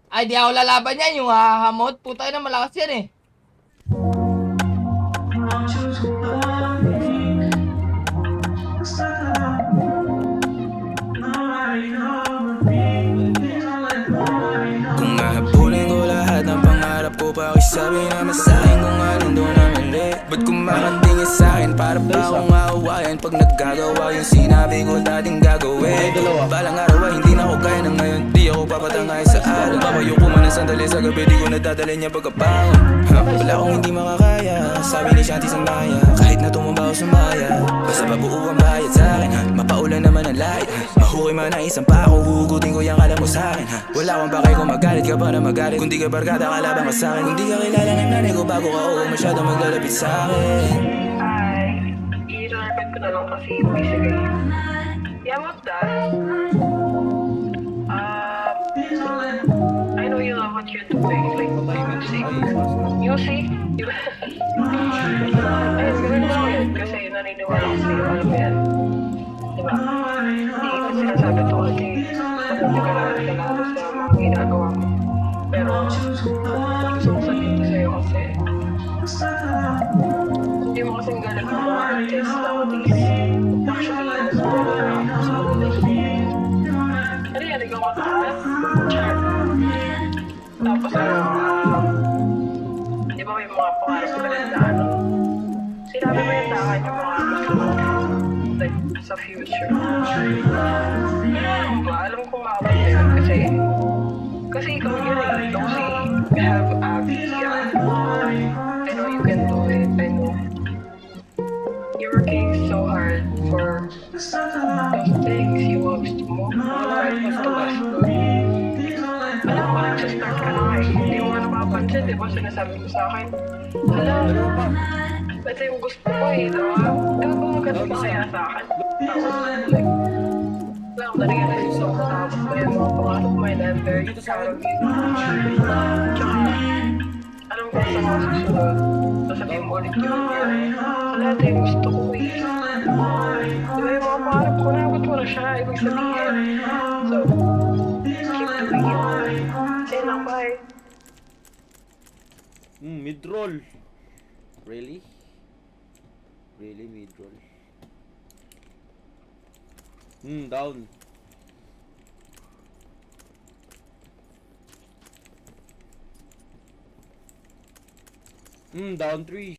Ay, di ako lalaban yan. Yung hahamot. Puta na, malakas yan eh. Kung hahabulin ko lahat ng pangarap ko, pakisabi naman sa'kin kung anong doon na mali. Ba't kumakatingin sa'kin para ba akong aawayan pag naggagawa yung sinabi ko dating gagawin? Balang araw ay hindi na ako kaya na ngayon, di ako papatangay sa araw. Papayo ko man ng sandali sa gabi, di ko nadadala niya pagkabangon. Wala akong hindi makakaya, sabi ni Shanti sa maya. Kahit na tumumba o sumaya, basta pabuo ang bayad sa'kin. Mapaulan naman ang light, mahukay man ang isang pa ako, hugutin ko yung alam mo sa'kin. Wala akong pakay kung magalit ka pa na magalit, kung di ka barkada kalaban ka sa'kin. Kung di ka kilala ng nanay ko bago ka oo masyado maglalapit sa'kin. Ay, i-record ko na lang kasi basically. Yeah, what's that? I know you love what you're doing, like music. Music? Diba? Ayun, gawin mo yun kasi naniniwala ko sa'yo, alam mo yan. Diba? Hindi ko sinasabi to kasi hindi ka naman nalalo sa mga ginagawa mo. Pero gusto ko sabihin to sa'yo kasi hindi mo kasing galing ng mga artist nowadays. Actually, mas galing na sa ulit. Ano yan, ikaw mataas? Char. Tapos di ba may mga pangarap ka na ano? Sinabi mo yung takan yung mga gusto mo, like, sa future. Diba, alam kong makapag yun kasi ikaw yun eh. Ikaw si you have idea. I know you can do it. I know. You're working so hard for those things you want to move. Wala rin mas tumas. Alam ko, nagsistart ka na eh. Hindi mo nga napapansin, di ba? Sinasabi mo sa akin, alam, ito yung gusto ko eh, diba? Di ba maganda pa kaya sa akin? Tapos, like, wala akong na-realize so tapos mo yung mga pangarap mo and I'm very proud of you. Tsaka, alam ko sa mga susunod, sasabihin mo ulit yun yan. Sa lahat yung gusto ko eh. Di ba yung mga pangarap ko, nagot mo na siya, ibig sabihin. So, keep doing it. Say lang, bye. Mid-roll. Really? Really mid-roll. Down. Down 3.